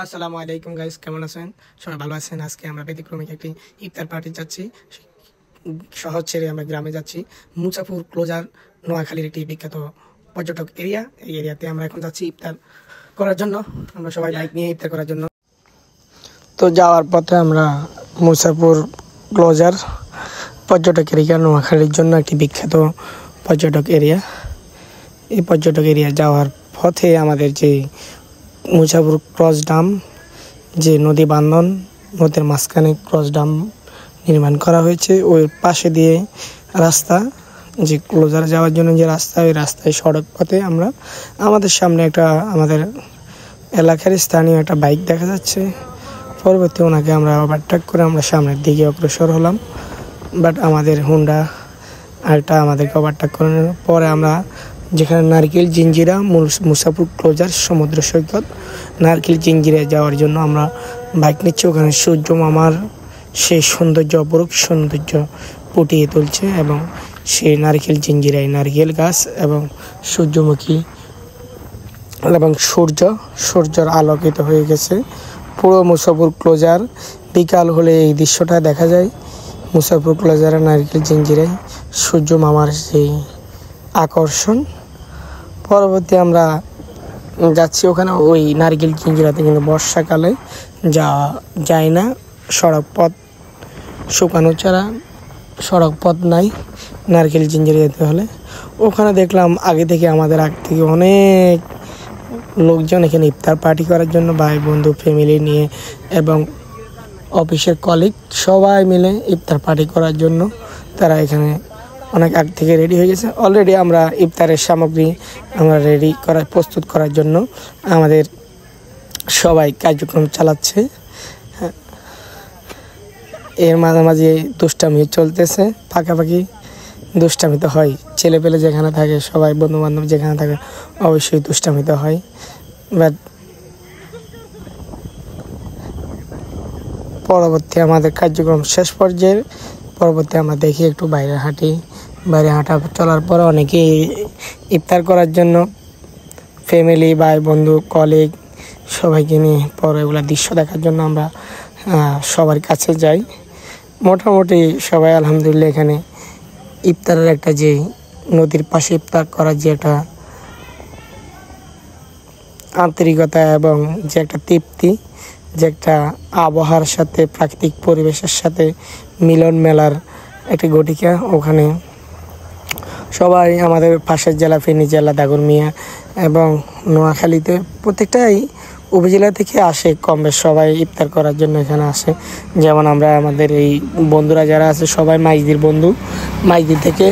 আসসালামু আলাইকুম গাইস, কেমন আছেন? সবাই ভালো আছেন? আজকে আমরা ব্যতিক্রমিক একটি ইফতার পার্টি যাচ্ছি। শহর ছেড়ে আমরা গ্রামে যাচ্ছি। মুসাফুর ক্লোজার নোয়াখালীর একটি বিখ্যাত পর্যটক এরিয়া। এই এরিয়াতে আমরা এখন যাচ্ছি ইফতার করার জন্য। আমরা সবাই বাইক নিয়ে ইফতার করার জন্য। তো যাওয়ার পথে আমরা মুসাফুর ক্লোজার পর্যটক এরিয়া, নোয়াখালীর জন্য একটি বিখ্যাত পর্যটক এরিয়া। এই পর্যটক এরিয়া যাওয়ার পথে আমাদের যে মুসাফুর ক্রস ডাম, যে নদী বান্ধন, নদীর মাঝখানে ক্রস ডাম নির্মাণ করা হয়েছে, ওই পাশে দিয়ে রাস্তা, যে ক্লোজার যাওয়ার জন্য যে রাস্তা, ওই রাস্তায় সড়ক পথে আমরা আমাদের সামনে একটা আমাদের এলাকার স্থানীয় একটা বাইক দেখা যাচ্ছে। পরবর্তী ওনাকে আমরা ওভারটেক করে আমরা সামনের দিকে অগ্রসর হলাম, বাট আমাদের হুন্ডা আরেকটা আমাদেরকে ওভারটেক করানোর পরে আমরা যেখানে নারকেল জিঞ্জিরা মুসাফুর ক্লোজার সমুদ্র সৈকত, নারকেল জিঞ্জিরা যাওয়ার জন্য আমরা বাইক নিচ্ছি। ওখানে সূর্য মামার সেই সৌন্দর্য, অপরূপ সৌন্দর্য ফুটিয়ে তুলছে এবং সেই নারকেল জিঞ্জিরায় নারকেল গাছ এবং সূর্যমুখী এবং সূর্যর আলোকিত হয়ে গেছে পুরো মুসাফুর ক্লোজার। বিকাল হলে এই দৃশ্যটা দেখা যায়। মুসাফুর ক্লোজারের নারকেল জিঞ্জিরায় সূর্য মামার সেই আকর্ষণ। পরবর্তী আমরা যাচ্ছি ওখানে ওই নারকেল জিঞ্জিরাতে, কিন্তু বর্ষাকালে যাওয়া যায় না। সড়ক পথ শুকানো ছাড়া সড়ক পথ নাই নারকেল জিঞ্জিরা যেতে হলে। ওখানে দেখলাম আগে থেকে অনেক লোকজন এখানে ইফতার পার্টি করার জন্য, ভাই বন্ধু ফ্যামিলি নিয়ে এবং অফিসের কলিগ সবাই মিলে ইফতার পার্টি করার জন্য তারা এখানে অনেক আগ থেকে রেডি হয়ে গেছে। অলরেডি আমরা ইফতারের সামগ্রী আমরা প্রস্তুত করার জন্য আমাদের সবাই কার্যক্রম চালাচ্ছে। এর মাঝামাঝি দুষ্টামি চলতেছে, পাকাপাকি দুষ্টামি তো হয়। ছেলেপেলে যেখানে থাকে, সবাই বন্ধুবান্ধব যেখানে থাকে, অবশ্যই দুষ্টামি তো হয়। বাট পরবর্তী আমাদের কার্যক্রম শেষ পর্যায়ে, পরবর্তী আমরা দেখি একটু বাইরে হাঁটা চলার পর অনেকেই ইফতার করার জন্য ফ্যামিলি, ভাই বন্ধু কলিগ সবাইকে নিয়ে পরে এগুলো দৃশ্য দেখার জন্য আমরা সবার কাছে যাই। মোটামুটি সবাই আলহামদুলিল্লাহ এখানে ইফতারের একটা, যে নদীর পাশে ইফতার করার যে একটা আন্তরিকতা এবং যে একটা তৃপ্তি, যে একটা আবহাওয়ার সাথে প্রাকৃতিক পরিবেশের সাথে মিলন মেলার একটি গটিকা, ওখানে সবাই আমাদের পাশের জেলা ফেনী জেলা, দাগনমিয়া এবং নোয়াখালীতে প্রত্যেকটাই উপজেলা থেকে আসে কম বেশ, সবাই ইফতার করার জন্য এখানে আসে। যেমন আমরা আমাদের এই বন্ধুরা যারা আছে সবাই মাইজদি থেকে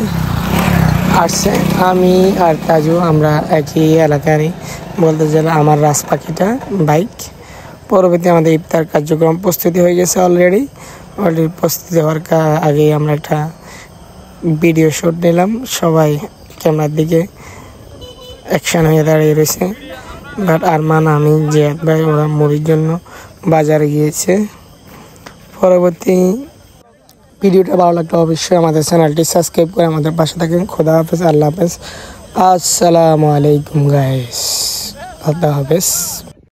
আসছে। আমি আর তাজু আমরা একই এলাকারই, বলতে গেলে আমার রাজপাখিটা বাইক। পরবর্তী আমাদের ইফতার কার্যক্রম প্রস্তুতি হয়ে গেছে অলরেডি প্রস্তুতি হওয়ার আগেই আমরা একটা ভিডিও শ্যুট নিলাম। সবাই ক্যামেরার দিকে অ্যাকশন হয়ে দাঁড়িয়ে রয়েছে। বাট আরমান, আমি জিয়াদ ভাই, ওরা মুড়ির জন্য বাজারে গিয়েছে। পরবর্তী ভিডিওটা ভালো লাগলে অবশ্যই আমাদের চ্যানেলটি সাবস্ক্রাইব করে আমাদের পাশে থাকেন। খোদা হাফেজ, আল্লাহ হাফেজ, আসসালামু আলাইকুম গাইস, আল্লাহ হাফেজ।